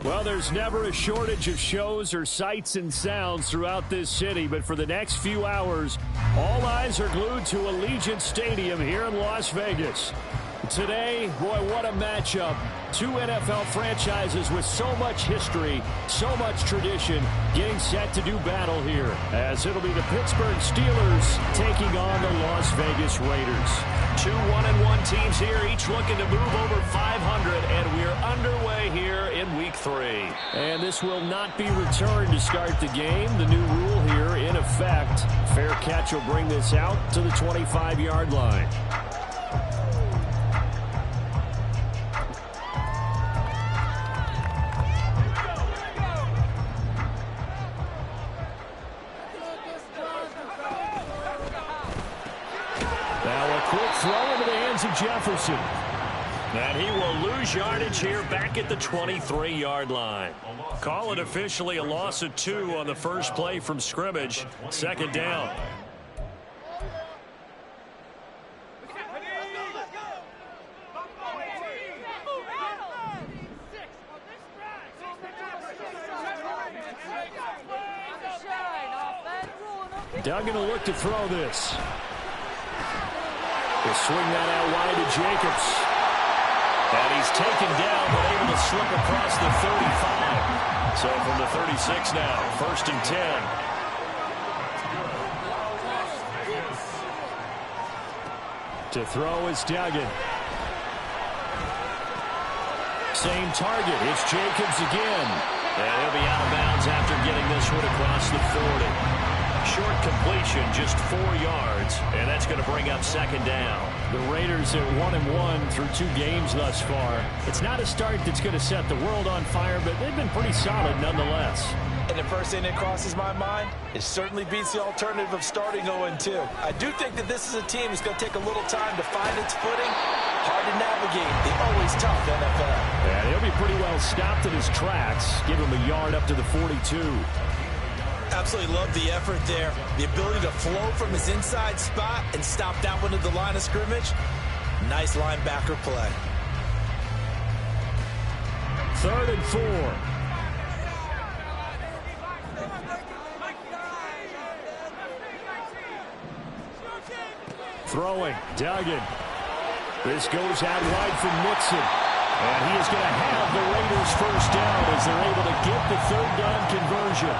Well, there's never a shortage of shows or sights and sounds throughout this city, but for the next few hours, all eyes are glued to Allegiant Stadium here in Las Vegas. Today, boy, what a matchup. Two NFL franchises with so much history, so much tradition, getting set to do battle here, as it'll be the Pittsburgh Steelers taking on the Las Vegas Raiders. Two 1-1 teams here, each looking to move over 500, and we're underway here in Week 3. And this will not be returned to start the game. The new rule here in effect. Fair catch will bring this out to the 25-yard line. Throw into the hands of Jefferson. And he will lose yardage here back at the 23-yard line. Call it officially a loss of 2 on the first play from scrimmage. Second down. Duggan will look to throw this. He'll swing that out wide to Jacobs. And he's taken down, but able to slip across the 35. So from the 36 now, 1st and 10. To throw is Duggan. Same target. It's Jacobs again. And he'll be out of bounds after getting this one across the 40. Short completion, just 4 yards, and that's going to bring up second down. The Raiders are 1-1 through 2 games thus far. It's not a start that's going to set the world on fire, but they've been pretty solid nonetheless. And the first thing that crosses my mind, it certainly beats the alternative of starting 0-2. I do think that this is a team that's going to take a little time to find its footing. Hard to navigate the always tough NFL. Yeah, he'll be pretty well stopped in his tracks. Give him a yard up to the 42. Absolutely love the effort there. The ability to flow from his inside spot and stop that one at the line of scrimmage. Nice linebacker play. 3rd and 4. Throwing, Duggan. This goes out wide from Mixon. And he is going to have the Raiders first down as they're able to get the 3rd down conversion.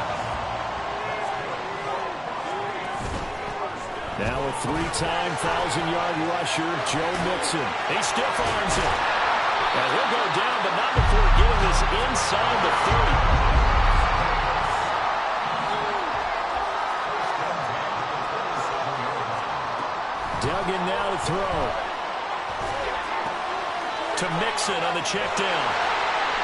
Now a 3-time 1,000-yard rusher, Joe Mixon. He stiff arms it. And he'll go down, but not before getting this inside the 30. Duggan now to throw. To Mixon on the check down.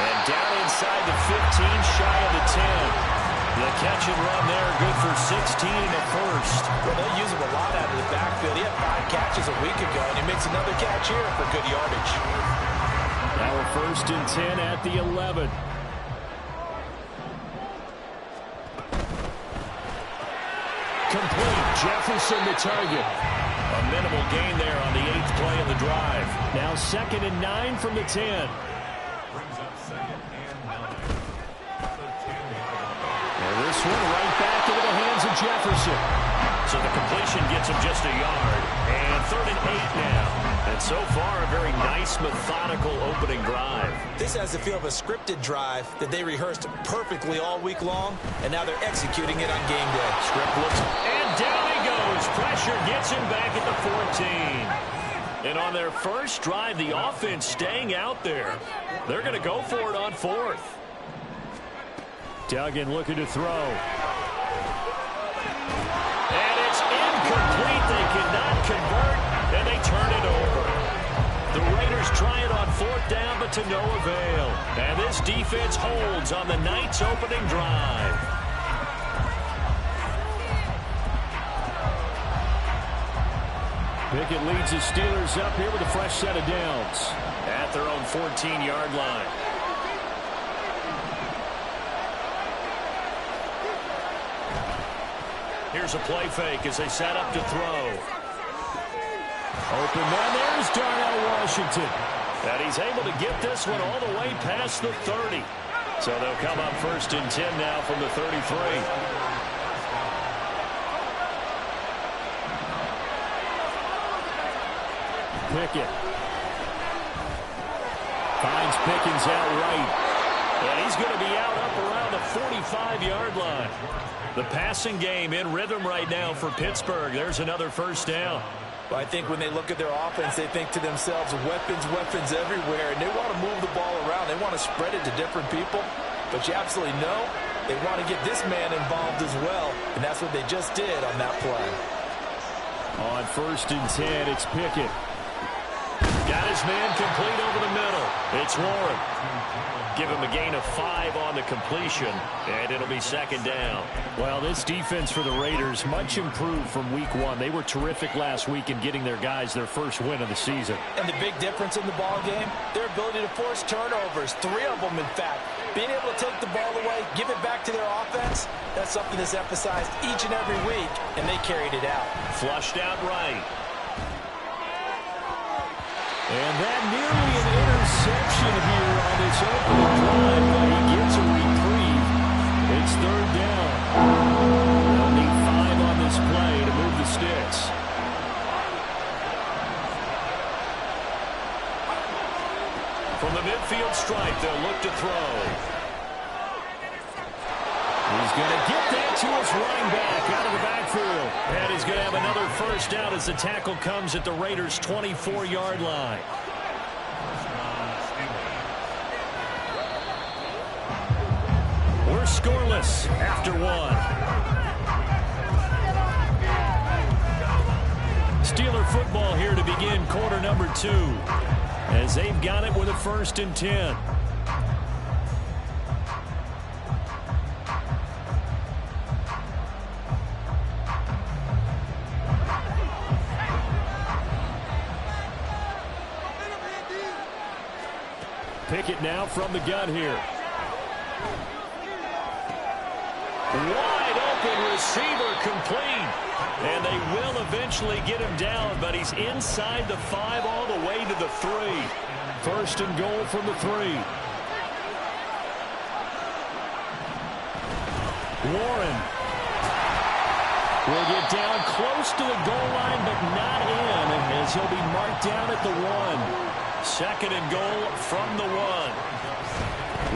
And down inside the 15, shy of the 10. The catch and run there, good for 16 in the first. Well, they use him a lot out of the backfield. He had 5 catches a week ago, and he makes another catch here for good yardage. Now a 1st and 10 at the 11. Complete. Jefferson the target. A minimal gain there on the 8th play of the drive. Now 2nd and 9 from the 10. This one right back into the hands of Jefferson. So the completion gets him just a yard. And 3rd and 8 now. And so far, a very nice, methodical opening drive. This has the feel of a scripted drive that they rehearsed perfectly all week long, and now they're executing it on game day. Script looks, and down he goes. Pressure gets him back at the 14. And on their first drive, the offense staying out there. They're going to go for it on 4th. Duggan looking to throw. And it's incomplete. They cannot convert, and they turn it over. The Raiders try it on 4th down, but to no avail. And this defense holds on the night's opening drive. Pickett leads the Steelers up here with a fresh set of downs. At their own 14-yard line. Here's a play fake as they set up to throw. Open man, there's Darnell Washington. And he's able to get this one all the way past the 30. So they'll come up 1st and 10 now from the 33. Pickett. Finds Pickens out right. And he's going to be out up around the 45-yard line. The passing game in rhythm right now for Pittsburgh. There's another 1st down. But I think when they look at their offense, they think to themselves, weapons, weapons everywhere, and they want to move the ball around. They want to spread it to different people. But you absolutely know they want to get this man involved as well, and that's what they just did on that play. On 1st and 10, it's Pickett. Got his man complete over the middle. It's Warren. Give him a gain of 5 on the completion, and it'll be 2nd down. Well, this defense for the Raiders, much improved from week 1. They were terrific last week in getting their guys their first win of the season. And the big difference in the ball game, their ability to force turnovers, 3 of them, in fact. Being able to take the ball away, give it back to their offense, that's something that's emphasized each and every week, and they carried it out. Flushed out right. And that nearly an interception here on this opening drive, but he gets a reprieve. It's 3rd down. They'll need 5 on this play to move the sticks. From the midfield stripe, they'll look to throw. He's going to get that to his running back out of the backfield. And he's going to have another 1st down as the tackle comes at the Raiders' 24-yard line. We're scoreless after 1. Steeler football here to begin quarter number 2. As they've got it with a 1st and 10. Pickett now from the gun here. Wide open receiver complete. And they will eventually get him down, but he's inside the 5 all the way to the 3. 1st and goal from the 3. Warren will get down close to the goal line, but not in, as he'll be marked down at the 1. 2nd and goal from the 1.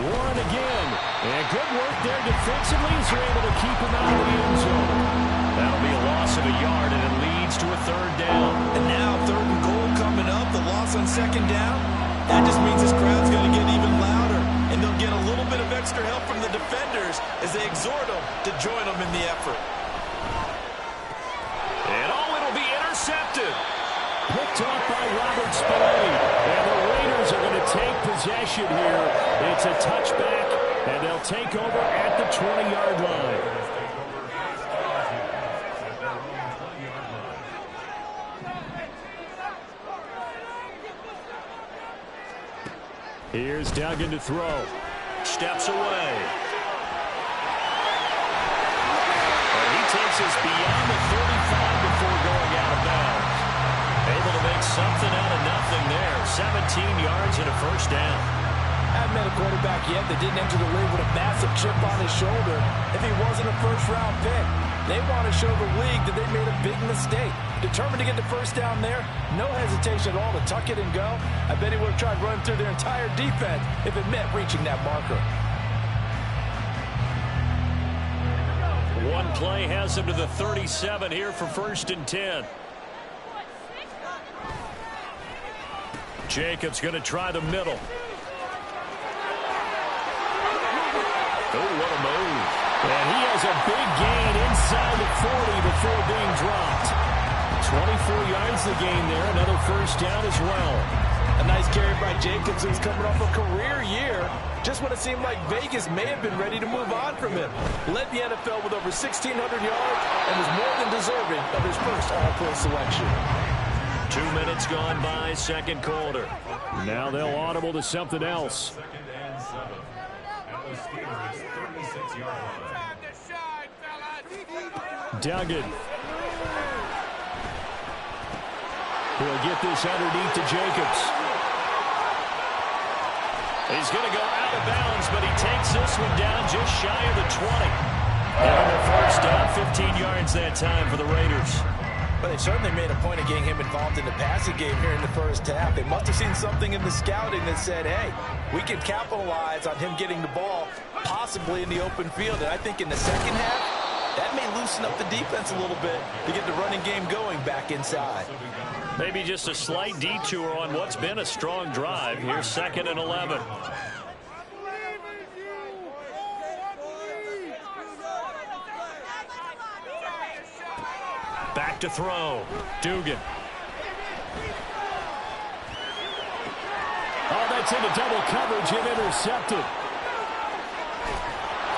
Warren again. And good work there defensively as they're able to keep him out of the end zone. That'll be a loss of a yard, and it leads to a 3rd down. And now 3rd and goal coming up, the loss on 2nd down. That just means this crowd's going to get even louder, and they'll get a little bit of extra help from the defenders as they exhort them to join them in the effort. And it'll be intercepted. Picked off by Robert Spillane. And the Raiders are going to take possession here. It's a touchback, and they'll take over at the 20-yard line. Here's Duggan to throw. Steps away. And he takes us beyond the 35 before going out of bounds. Able to make something out of nothing there. 17 yards and a 1st down. Haven't met a quarterback yet that didn't enter the league with a massive chip on his shoulder if he wasn't a 1st-round pick. They want to show the league that they made a big mistake. Determined to get the 1st down there, no hesitation at all to tuck it and go. I bet he would have tried running through their entire defense if it meant reaching that marker. One play has him to the 37 here for 1st and 10. Jacobs going to try the middle. Oh, what a move. And he has a big gain inside the 40 before being dropped. 24 yards the gain there. Another 1st down as well. A nice carry by Jacobs, who's coming off a career year. Just when it seemed like Vegas may have been ready to move on from him. Led the NFL with over 1,600 yards and was more than deserving of his first All-Pro selection. 2 minutes gone by, 2nd quarter. Now they'll audible to something else. Duggan. He'll get this underneath to Jacobs. He's going to go out of bounds, but he takes this one down just shy of the 20. And the first down, 15 yards that time for the Raiders. But they certainly made a point of getting him involved in the passing game here in the first half. They must have seen something in the scouting that said, hey, we can capitalize on him getting the ball possibly in the open field. And I think in the second half, that may loosen up the defense a little bit to get the running game going back inside. Maybe just a slight detour on what's been a strong drive. Here's 2nd and 11. Back to throw. Dugan. Oh, that's into double coverage and intercepted.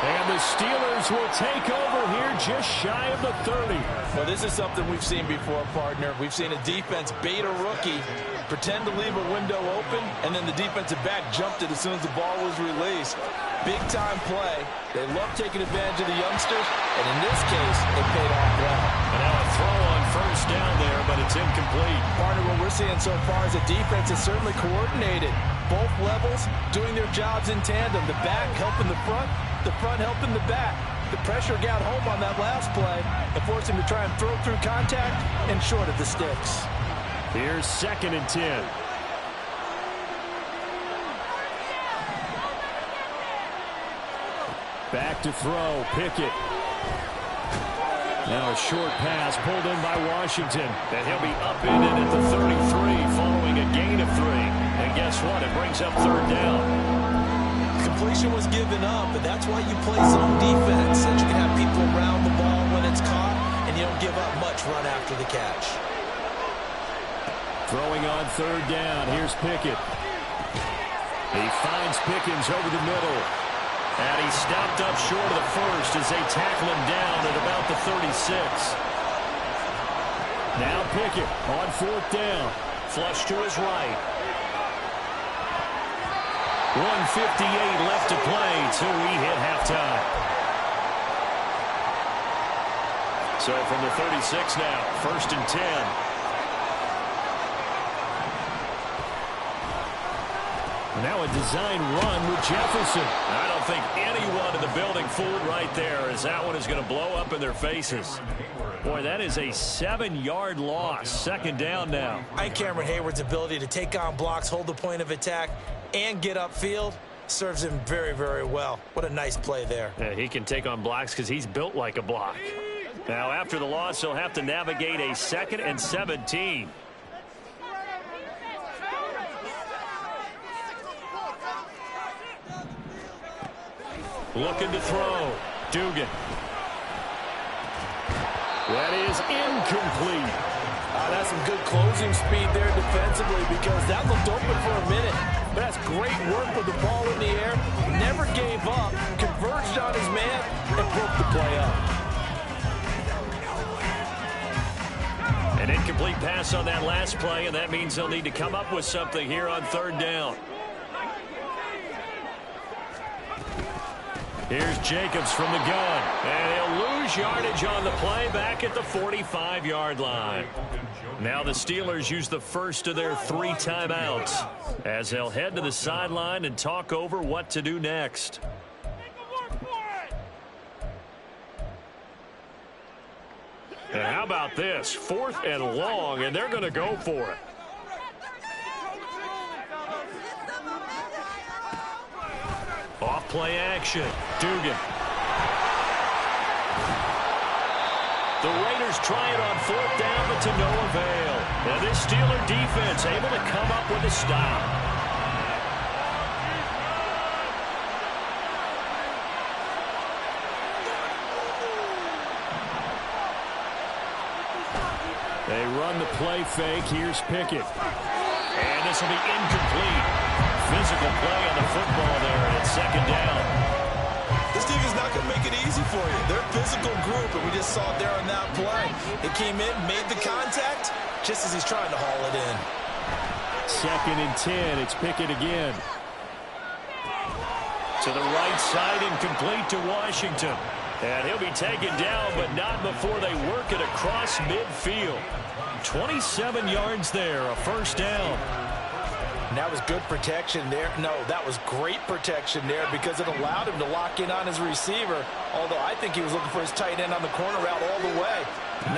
And the Steelers will take over here just shy of the 30. Well, this is something we've seen before, partner. We've seen a defense bait a rookie, pretend to leave a window open, and then the defensive back jumped it as soon as the ball was released. Big-time play. They love taking advantage of the youngsters, and in this case, it paid off well. And now a throw on first down there, but it's incomplete. Partner, what we're seeing so far is the defense is certainly coordinated. Both levels doing their jobs in tandem. The back helping the front helping the back. The pressure got home on that last play and forced him to try and throw through contact and short of the sticks. Here's 2nd and 10. Back to throw. Pickett. Now a short pass pulled in by Washington. And he'll be up in it at the 33 following a gain of 3. And guess what? It brings up 3rd down. Completion was given up, but that's why you play zone defense, so you can have people around the ball when it's caught, and you don't give up much run after the catch. Throwing on 3rd down. Here's Pickett. He finds Pickens over the middle. And he stopped up short of the first as they tackle him down at about the 36. Now Pickett on 4th down. Flush to his right. 1:58 left to play till we hit halftime. So from the 36 now, 1st and 10. Now a design run with Jefferson. I don't think anyone in the building fooled right there, as that one is going to blow up in their faces. Boy, that is a 7-yard loss. 2nd down now. I think Cameron Hayward's ability to take on blocks, hold the point of attack, and get upfield serves him very, very well. What a nice play there. Yeah, he can take on blocks because he's built like a block. Now, after the loss, he'll have to navigate a 2nd and 17. Looking to throw. Dugan. That is incomplete. That's some good closing speed there defensively, because that looked open for a minute. But that's great work with the ball in the air. Never gave up, converged on his man, and broke the play up. An incomplete pass on that last play, and that means they'll need to come up with something here on 3rd down. Here's Jacobs from the gun, and he'll lose yardage on the play back at the 45-yard line. Now the Steelers use the first of their 3 timeouts as they'll head to the sideline and talk over what to do next. And how about this? 4th and long, and they're going to go for it. Off play action. Dugan. The Raiders try it on 4th down, but to no avail. And this Steeler defense able to come up with a stop. They run the play fake. Here's Pickett. And this will be incomplete. Physical play on the football there, and it's 2nd down. This team is not going to make it easy for you. They're a physical group, and we just saw it there on that play. It came in, made the contact, just as he's trying to haul it in. 2nd and 10. It's Pickett again. To the right side, incomplete to Washington. And he'll be taken down, but not before they work it across midfield. 27 yards there, a 1st down. And that was good protection there. No, that was great protection there because it allowed him to lock in on his receiver, although I think he was looking for his tight end on the corner route all the way.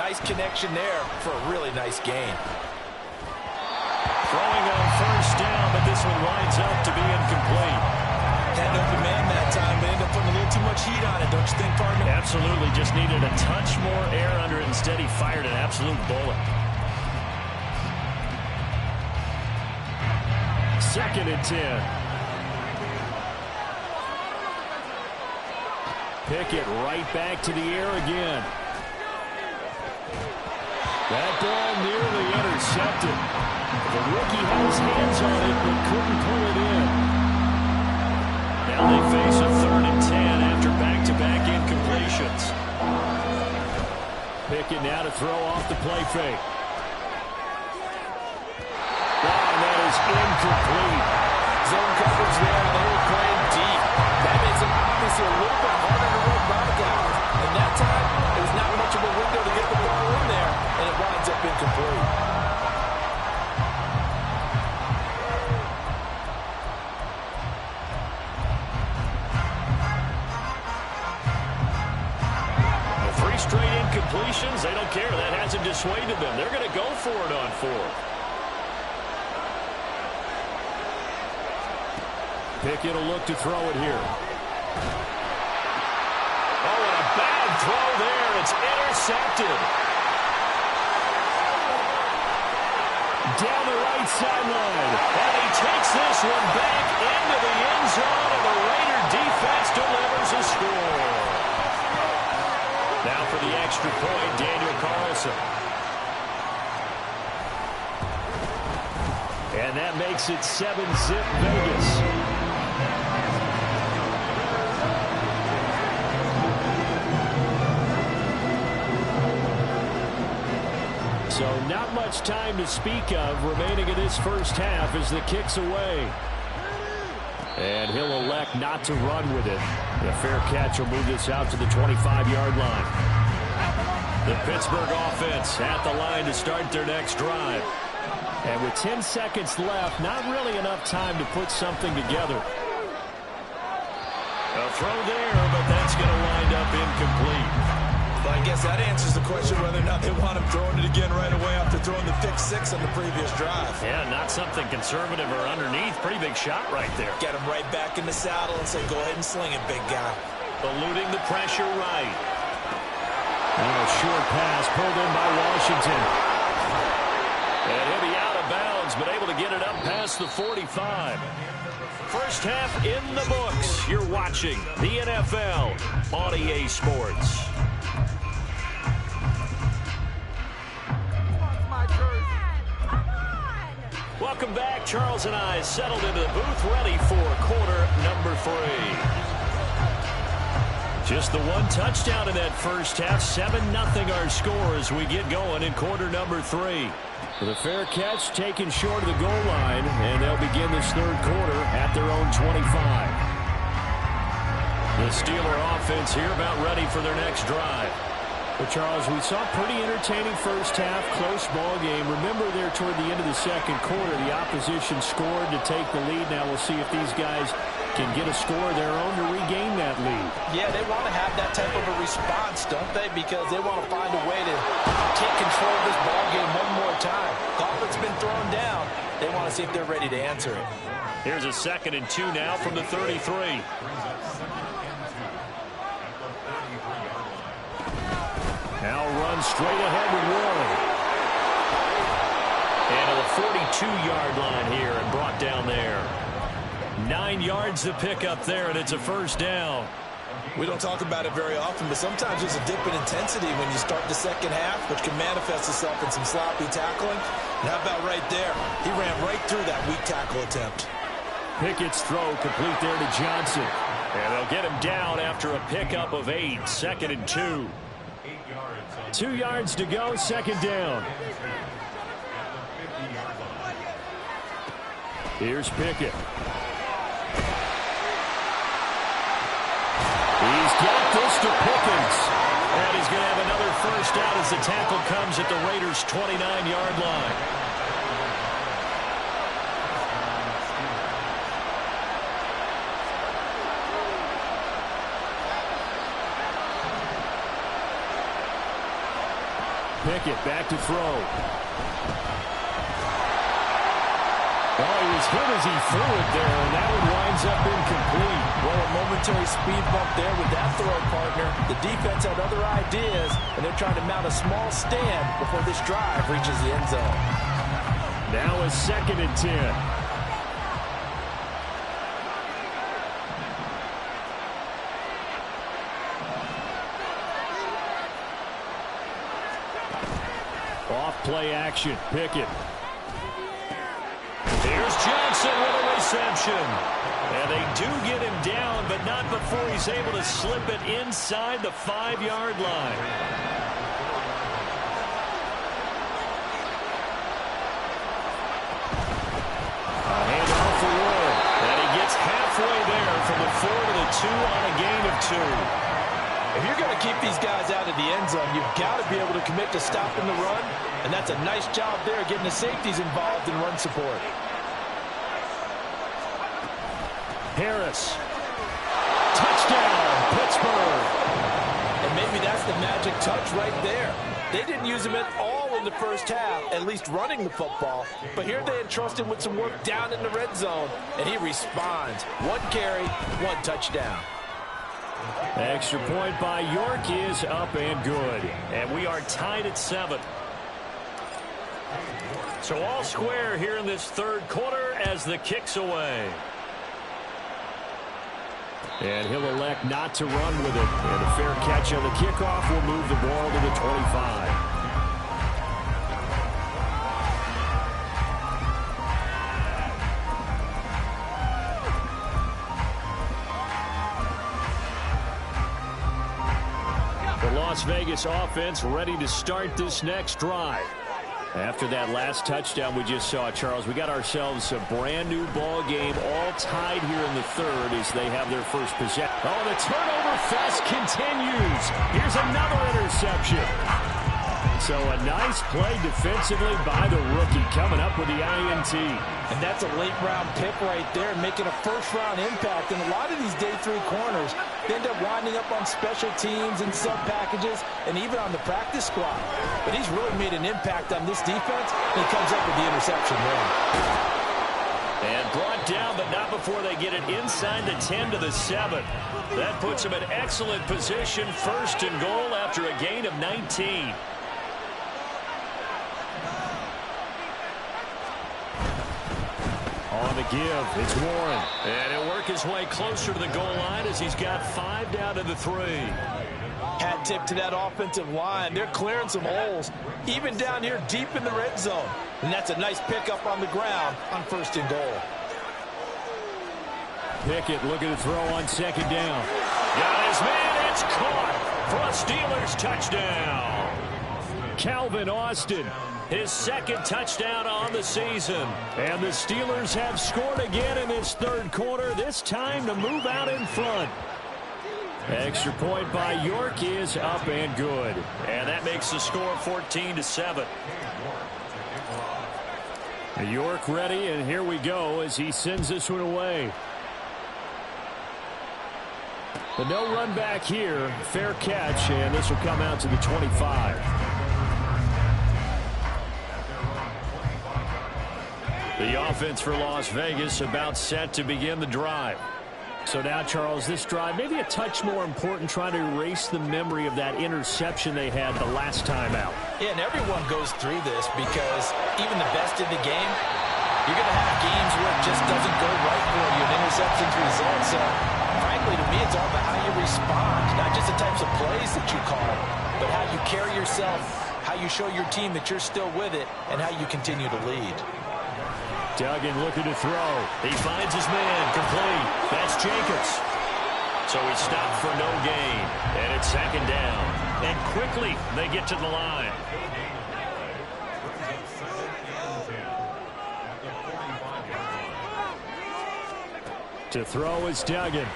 Nice connection there for a really nice gain. Throwing on first down, but this one winds up to be incomplete. Had an open man that time, but ended up putting a little too much heat on it, don't you think, partner? Absolutely, just needed a touch more air under it. Instead, he fired an absolute bullet. 2nd and 10. Pickett right back to the air again. That ball nearly intercepted. The rookie had his hands on it, but couldn't pull it in. Now they face a 3rd and 10 after back-to-back incompletions. Pickett now to throw off the play fake. And that is incomplete. Zone coverage there, and they were playing deep. That makes it obviously a little bit harder to run back out. And that time, it was not much of a window to get the ball in there, and it winds up incomplete. Straight incompletions, they don't care. That hasn't dissuaded them. They're going to go for it on 4th. Pickett will look to throw it here. Oh, and a bad throw there. It's intercepted. Down the right sideline. And he takes this one back into the end zone, and the Raider defense delivers a score. Now for the extra point, Daniel Carlson. And that makes it 7-zip Vegas. So not much time to speak of remaining in this first half as the kick's away. And he'll elect not to run with it. The fair catch will move this out to the 25-yard line. The Pittsburgh offense at the line to start their next drive. And with 10 seconds left, not really enough time to put something together. A throw there, but that's going to wind up incomplete. Well, I guess that answers the question whether or not they want him throwing it again right away after throwing the pick 6 on the previous drive. Yeah, not something conservative or underneath. Pretty big shot right there. Get him right back in the saddle and say, go ahead and sling it, big guy. Eluding the pressure right. And a short pass pulled in by Washington. And he'll be out of bounds, but able to get it up past the 45. First half in the books. You're watching the NFL on EA Sports. Welcome back. Charles and I settled into the booth, ready for quarter number 3. Just the one touchdown in that first half. 7-0 our score as we get going in quarter number 3. The fair catch taken short of the goal line, and they'll begin this third quarter at their own 25. The Steeler offense here about ready for their next drive. But, Charles, we saw a pretty entertaining first half, close ball game. Remember there toward the end of the second quarter, the opposition scored to take the lead. Now we'll see if these guys can get a score of their own to regain that lead. Yeah, they want to have that type of a response, don't they? Because they want to find a way to take control of this ball game one more time. Gauntlet's been thrown down. They want to see if they're ready to answer it. Here's a 2nd and 2 now from the 33. Now run straight ahead with Warren. And to the 42-yard line here and brought down there. 9 yards to pick up there, and it's a first down. We don't talk about it very often, but sometimes there's a dip in intensity when you start the second half, which can manifest itself in some sloppy tackling. And how about right there? He ran right through that weak tackle attempt. Pickett's throw complete there to Johnson. And they'll get him down after a pickup of 8. 2nd and 2. 2 yards to go, second down. Here's Pickett. He's got this to Pickens. And he's going to have another first down as the tackle comes at the Raiders' 29-yard line. Pickett back to throw. Oh, he was hit as he threw it there, and that one winds up incomplete. Well, a momentary speed bump there with that throw, partner. The defense had other ideas, and they're trying to mount a small stand before this drive reaches the end zone. Now a 2nd and 10. Off play action. Pickett. Here's Johnson with a reception. And they do get him down, but not before he's able to slip it inside the 5-yard line. A handoff for Ward. And he gets halfway there from the 4 to the 2 on a gain of 2. If you're going to keep these guys out of the end zone, you've got to be able to commit to stopping the run, and that's a nice job there getting the safeties involved in run support. Harris. Touchdown, Pittsburgh. And maybe that's the magic touch right there. They didn't use him at all in the first half, at least running the football. But here they entrust him with some work down in the red zone, and he responds. 1 carry, 1 touchdown. Extra point by York is up and good. And we are tied at 7. So all square here in this 3rd quarter as the kick's away. And he'll elect not to run with it. And a fair catch on the kickoff will move the ball to the 25. The Las Vegas offense ready to start this next drive. After that last touchdown we just saw, Charles, we got ourselves a brand new ball game, all tied here in the 3rd as they have their first possession. Oh, the turnover fest continues. Here's another interception. So a nice play defensively by the rookie coming up with the INT. And that's a late-round pick right there, making a first-round impact. And a lot of these day 3 corners end up winding up on special teams and sub-packages and even on the practice squad. But he's really made an impact on this defense, and he comes up with the interception there. And brought down, but not before they get it inside the 10 to the 7. That puts him in excellent position, 1st and goal after a gain of 19. On the give, it's Warren. And he'll work his way closer to the goal line as he's got 5 down to the 3. Hat tip to that offensive line. They're clearing some holes, even down here deep in the red zone. And that's a nice pickup on the ground on 1st and goal. Pickett looking to throw on 2nd down. Got his man, it's caught for a Steelers touchdown. Calvin Austin. His 2nd touchdown on the season. And the Steelers have scored again in this 3rd quarter, this time to move out in front. Extra point by York is up and good. And that makes the score 14-7. York ready, and here we go as he sends this one away. But no run back here. Fair catch, and this will come out to the 25. The offense for Las Vegas about set to begin the drive. So now, Charles, this drive maybe a touch more important, trying to erase the memory of that interception they had the last time out. Yeah, and everyone goes through this because even the best in the game, you're going to have games where it just doesn't go right for you, and interceptions result. So, frankly, to me, it's all about how you respond, not just the types of plays that you call, but how you carry yourself, how you show your team that you're still with it, and how you continue to lead. Duggan looking to throw. He finds his man, complete. That's Jacobs. So he stopped for no gain, and it's 2nd down. And quickly, they get to the line. To throw is Duggan.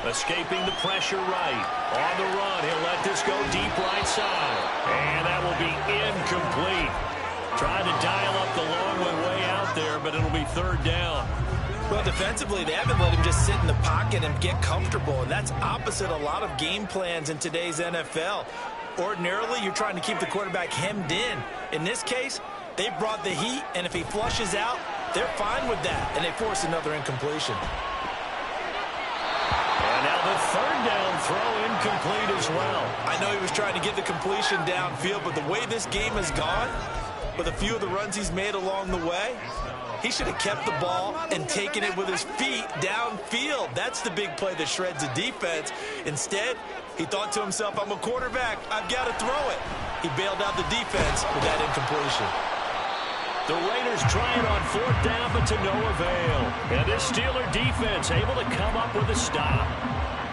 Escaping the pressure right. On the run, he'll let this go deep right side. And that will be incomplete. Trying to dial up the long one way out there, but it'll be 3rd down. Well, defensively, they haven't let him just sit in the pocket and get comfortable, and that's opposite a lot of game plans in today's NFL. Ordinarily, you're trying to keep the quarterback hemmed in. In this case, they brought the heat, and if he flushes out, they're fine with that, and they force another incompletion. And now the third down throw incomplete as well. I know he was trying to get the completion downfield, but the way this game has gone, with a few of the runs he's made along the way, he should have kept the ball and taken it with his feet downfield. That's the big play that shreds a defense. Instead, he thought to himself, I'm a quarterback, I've got to throw it. He bailed out the defense with that incompletion. The Raiders trying on fourth down, but to no avail. And this Steeler defense able to come up with a stop.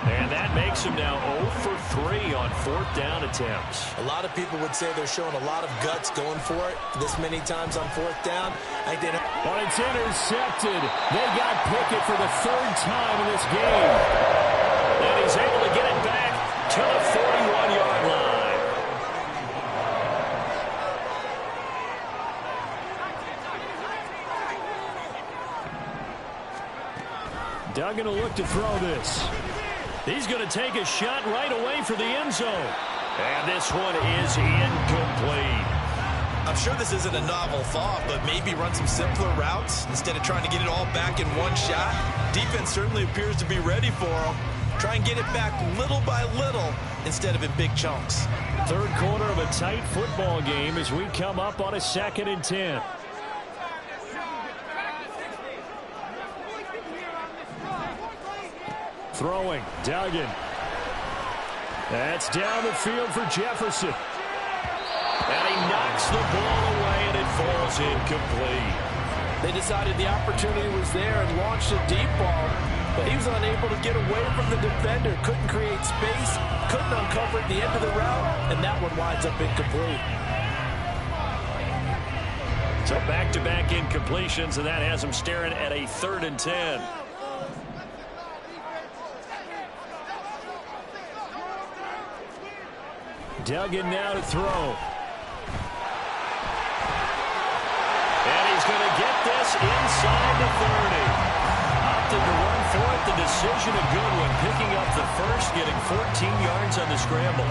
And that makes him now 0 for 3 on fourth down attempts. A lot of people would say they're showing a lot of guts going for it this many times on fourth down. But it's intercepted. They got Pickett for the third time in this game. And he's able to get it back to the 41-yard line. Duggan will look to throw this. He's going to take a shot right away for the end zone. And this one is incomplete. I'm sure this isn't a novel thought, but maybe run some simpler routes instead of trying to get it all back in one shot. Defense certainly appears to be ready for him. Try and get it back little by little instead of in big chunks. Third quarter of a tight football game as we come up on a 2nd and 10. Throwing, Duggan. That's down the field for Jefferson. And he knocks the ball away, and it falls incomplete. They decided the opportunity was there and launched a deep ball, but he was unable to get away from the defender. Couldn't create space, couldn't uncover at the end of the route, and that one winds up incomplete. So back-to-back incompletions, and that has him staring at a 3rd and 10. Duggan now to throw. And he's going to get this inside the 30. Opted to run for it. The decision a good one. Picking up the first, getting 14 yards on the scramble.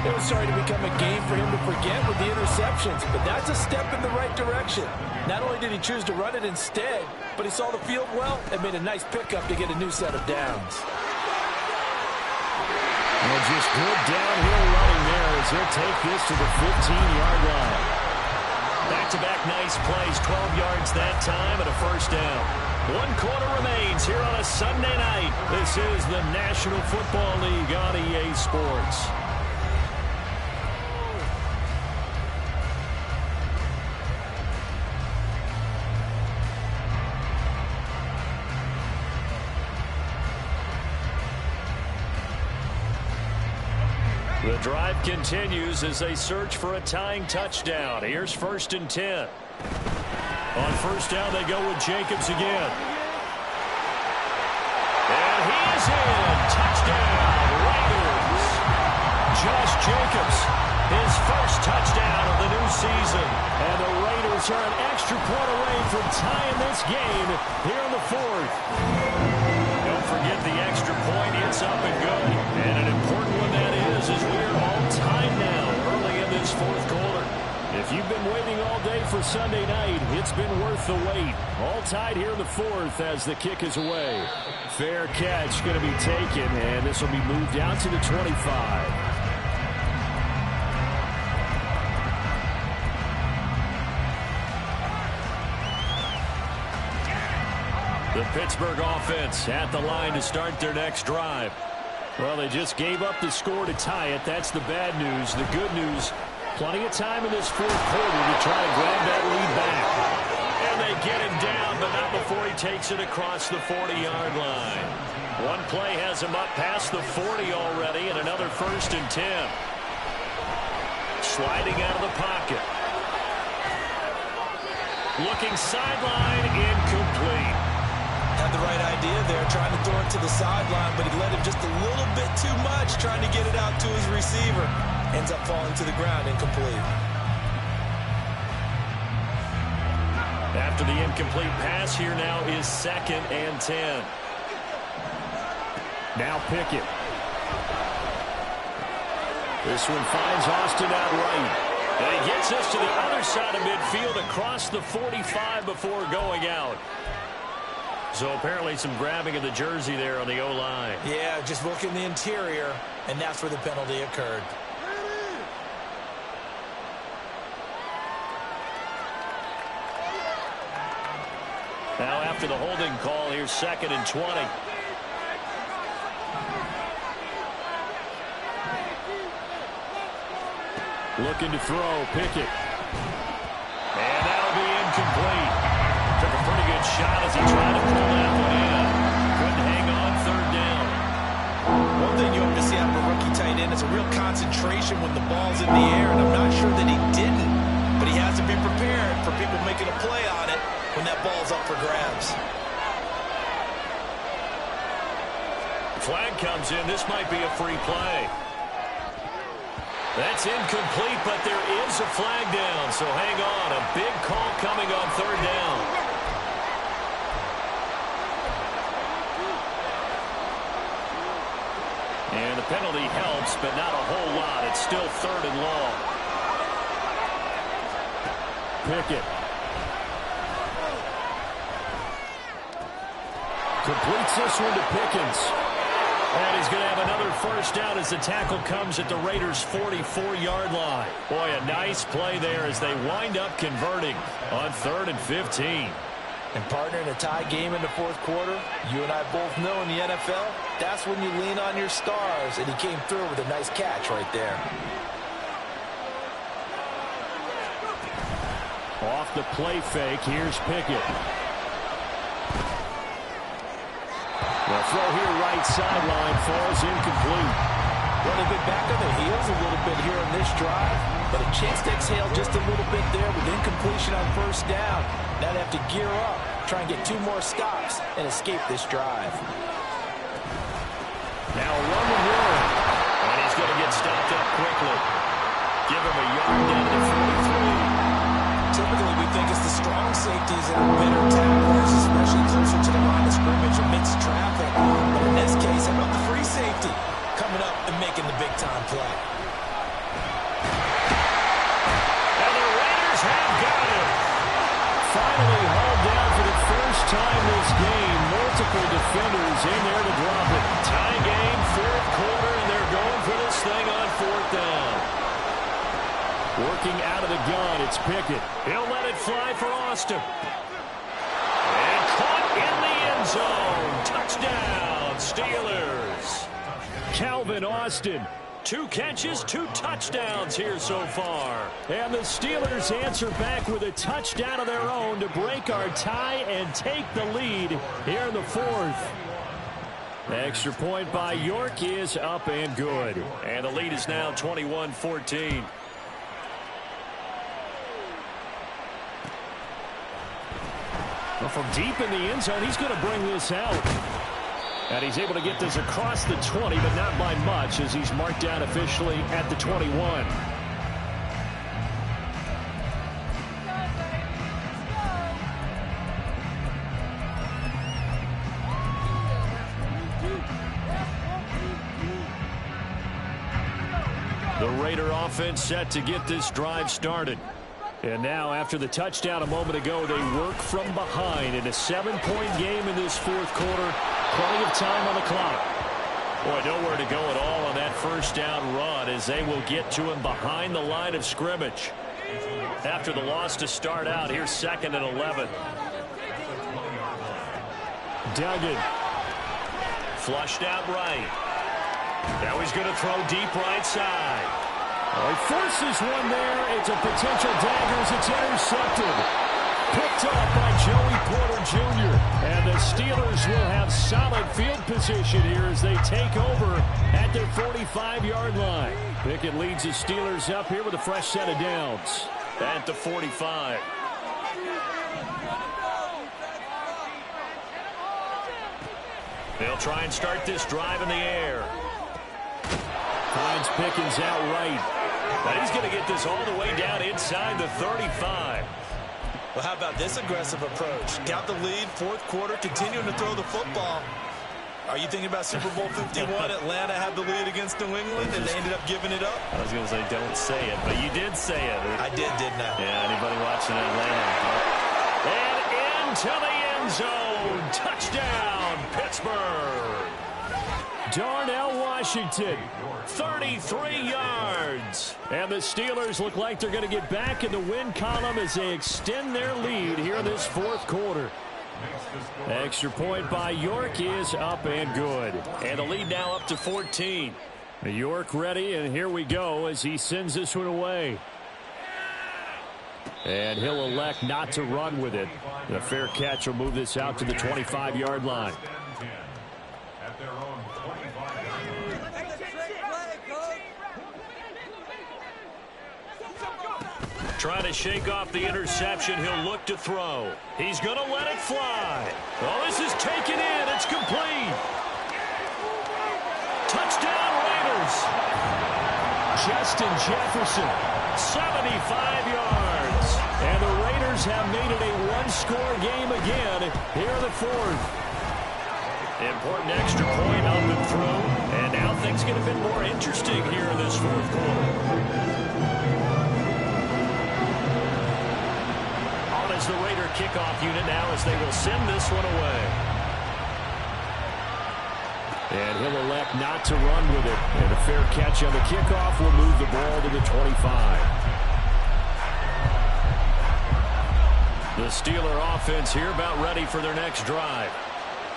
It was starting to become a game for him to forget with the interceptions, but that's a step in the right direction. Not only did he choose to run it instead, but he saw the field well and made a nice pickup to get a new set of downs. And just good downhill running there as he'll take this to the 15-yard line. Back-to-back nice plays, 12 yards that time and a first down. 1 quarter remains here on a Sunday night. This is the National Football League on EA Sports. The drive continues as they search for a tying touchdown. Here's 1st and 10. On first down, they go with Jacobs again. And he is in. Touchdown, Raiders. Josh Jacobs, his first touchdown of the new season. And the Raiders are an extra point away from tying this game here in the 4th. Don't forget the extra point. It's up and good. And an important one that is as we're all tied now early in this 4th quarter. If you've been waiting all day for Sunday night, it's been worth the wait. All tied here in the 4th as the kick is away. Fair catch going to be taken, and this will be moved out to the 25. The Pittsburgh offense at the line to start their next drive. Well, they just gave up the score to tie it. That's the bad news. The good news, plenty of time in this 4th quarter to try to grab that lead back. And they get him down, but not before he takes it across the 40-yard line. One play has him up past the 40 already, and another 1st and 10. Sliding out of the pocket. Looking sideline, incomplete. Had the right idea there, trying to throw it to the sideline, but he let him just a little bit too much, trying to get it out to his receiver. Ends up falling to the ground, incomplete. After the incomplete pass, here now is 2nd and 10. Now Pickett. This one finds Austin out right. And he gets us to the other side of midfield across the 45 before going out. So apparently some grabbing of the jersey there on the O-line. Yeah, just look in the interior, and that's where the penalty occurred. Now after the holding call, here's 2nd and 20. Looking to throw, Pickett. And that'll be incomplete. Took a pretty good shot as he tried to pull that one in. Couldn't hang on 3rd down. One thing you hope to see out of a rookie tight end is a real concentration when the ball's in the air, and I'm not sure that he didn't, but he has to be prepared for people making a play on it when that ball's up for grabs. Flag comes in. This might be a free play. That's incomplete, but there is a flag down, so hang on. A big call coming on 3rd down. And the penalty helps, but not a whole lot. It's still 3rd and long. Pickett. Completes this one to Pickens. And he's going to have another 1st down as the tackle comes at the Raiders' 44-yard line. Boy, a nice play there as they wind up converting on 3rd and 15. And partner, in a tie game in the 4th quarter, you and I both know in the NFL, that's when you lean on your stars, and he came through with a nice catch right there. Off the play fake, here's Pickett. The throw here right sideline falls incomplete. Well, they've been back on their heels a little bit here on this drive, but a chance to exhale just a little bit there with incompletion on 1st down. Now they have to gear up, try and get 2 more stops, and escape this drive. Now a run and roll. And he's going to get stopped up quickly. Give him a yard down to 43. Typically, we think it's the strong safeties that are better tacklers, especially closer to the line of scrimmage amidst traffic. But in this case, how about the free safety coming up and making the big-time play? And the Raiders have got him. Finally hauled down for the first time this game. Multiple defenders in there to drop it. Tie game, 4th quarter, and they're going for this thing on 4th down. Working out of the gun, it's Pickett. He'll let it fly for Austin. And caught in the end zone. Touchdown, Steelers. Calvin Austin. 2 catches, 2 touchdowns here so far. And the Steelers answer back with a touchdown of their own to break our tie and take the lead here in the 4th. Extra point by York is up and good. And the lead is now 21-14. Well, from deep in the end zone, he's going to bring this out. And he's able to get this across the 20, but not by much, as he's marked down officially at the 21. The Raider offense set to get this drive started. And now, after the touchdown a moment ago, they work from behind in a 7-point game in this 4th quarter. Plenty of time on the clock. Boy, nowhere to go at all on that 1st down run as they will get to him behind the line of scrimmage. After the loss to start out, here's 2nd and 11. Duggan. Flushed out right. Now he's going to throw deep right side. Oh, he forces one there. It's a potential dagger as it's intercepted. Picked up by Joey Porter Jr. And the Steelers will have solid field position here as they take over at their 45-yard line. Pickett leads the Steelers up here with a fresh set of downs. At the 45. They'll try and start this drive in the air. Finds Pickens out right. But he's going to get this all the way down inside the 35. Well, how about this aggressive approach? Got the lead, 4th quarter, continuing to throw the football. Are you thinking about Super Bowl 51? Atlanta had the lead against New England, and they ended up giving it up? I was going to say, don't say it, but you did say it. I did, didn't I? Yeah, anybody watching Atlanta? And into the end zone. Touchdown, Pittsburgh. Darnell Washington, 33 yards. And the Steelers look like they're going to get back in the win column as they extend their lead here in this fourth quarter. Extra point by York is up and good. And the lead now up to 14. York ready, and here we go as he sends this one away. And he'll elect not to run with it. The fair catch will move this out to the 25-yard line. Trying to shake off the interception. He'll look to throw. He's going to let it fly. Oh, this is taken in. It's complete. Touchdown, Raiders. Justin Jefferson, 75 yards. And the Raiders have made it a one-score game again here in the fourth. Important extra point up and through. And now things get a bit more interesting here in this fourth quarter. As the Raider kickoff unit now as they will send this one away. And he'll elect not to run with it. And a fair catch on the kickoff will move the ball to the 25. The Steeler offense here about ready for their next drive.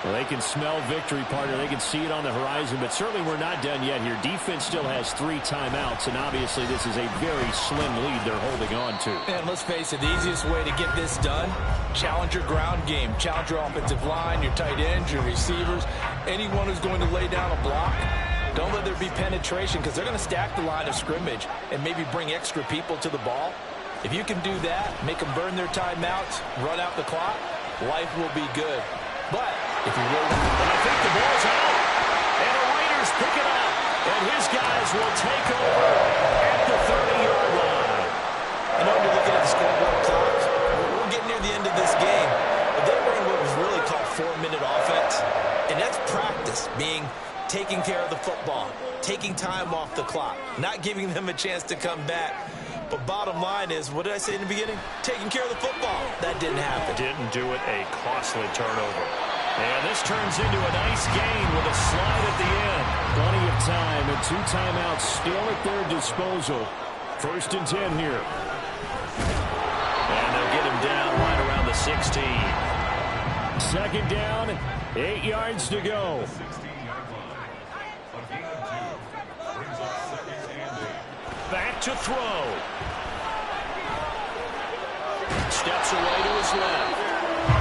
Well, they can smell victory, partner. They can see it on the horizon, but certainly we're not done yet here. Defense still has 3 timeouts, and obviously this is a very slim lead they're holding on to. And let's face it, the easiest way to get this done, challenge your ground game. Challenge your offensive line, your tight ends, your receivers, anyone who's going to lay down a block. Don't let there be penetration because they're going to stack the line of scrimmage and maybe bring extra people to the ball. If you can do that, make them burn their timeouts, run out the clock, life will be good. But if you really want to, I think the ball's out. And the Raiders pick it up. And his guys will take over at the 30-yard line. I know you're looking at the scoreboard clock. We're getting near the end of this game. But they were in what was really called 4-minute offense. And that's practice, being taking care of the football, taking time off the clock, not giving them a chance to come back. But bottom line is, what did I say in the beginning? Taking care of the football. That didn't happen. Didn't do it. A costly turnover. And this turns into a nice gain with a slide at the end. Plenty of time and 2 timeouts still at their disposal. 1st and 10 here. And they'll get him down right around the 16. 2nd down, 8 yards to go. Back to throw. Steps away to his left.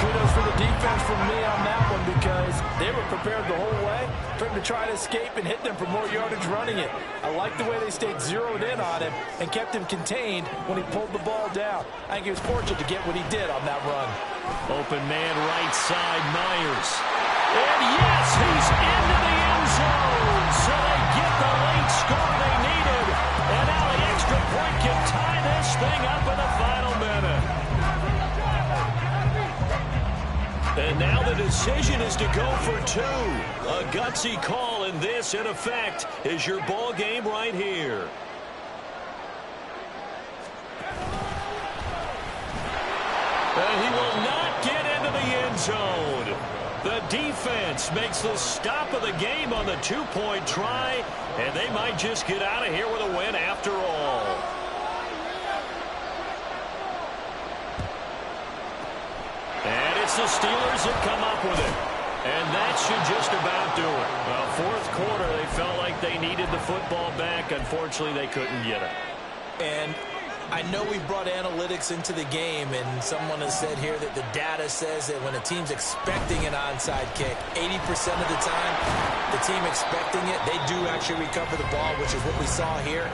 Kudos for the defense from me on that one because they were prepared the whole way for him to try to escape and hit them for more yardage running it. I like the way they stayed zeroed in on him and kept him contained when he pulled the ball down. I think he was fortunate to get what he did on that run. Open man right side, Myers. And yes, he's into the end zone. So they get the late score they needed. And now the extra point can tie this thing up in the final minute. And now the decision is to go for 2. A gutsy call, and this, in effect, is your ball game right here. And he will not get into the end zone. The defense makes the stop of the game on the 2-point try, and they might just get out of here with a win after all. And it's the Steelers that come up with it. And that should just about do it. Well, 4th quarter, they felt like they needed the football back. Unfortunately, they couldn't get it. And I know we brought analytics into the game, and someone has said here that the data says that when a team's expecting an onside kick, 80% of the time, the team expecting it, they do actually recover the ball, which is what we saw here.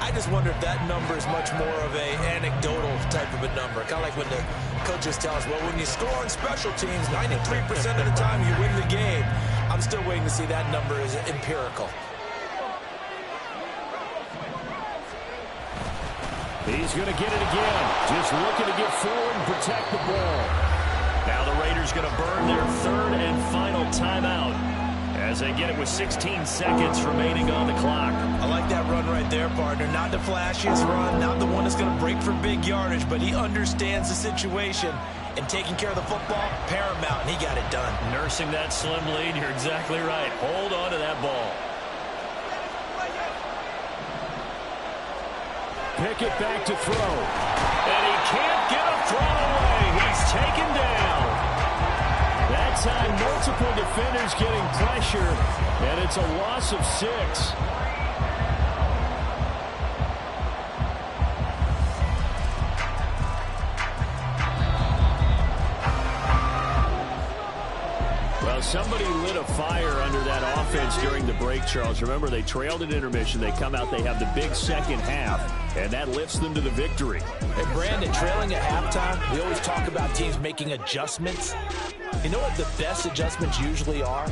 I just wonder if that number is much more of a anecdotal type of a number. Kind of like when the coaches tell us, well, when you score on special teams, 93% of the time you win the game. I'm still waiting to see that number is empirical. He's going to get it again. Just looking to get forward and protect the ball. Now the Raiders going to burn their 3rd and final timeout. as they get it with 16 seconds remaining on the clock. I like that run right there, partner. Not the flashiest run, not the one that's going to break for big yardage, but he understands the situation, and taking care of the football, paramount, and he got it done. Nursing that slim lead, you're exactly right. Hold on to that ball. Pickett back to throw. And he can't get a throw away. He's taken down. That time, multiple defenders getting pressure, and it's a loss of 6. Well, somebody lit a fire under that offense during the break, Charles. Remember, they trailed at intermission. They come out, they have the big second half, and that lifts them to the victory. Hey, Brandon, trailing at halftime, we always talk about teams making adjustments. You know what the best adjustments usually are?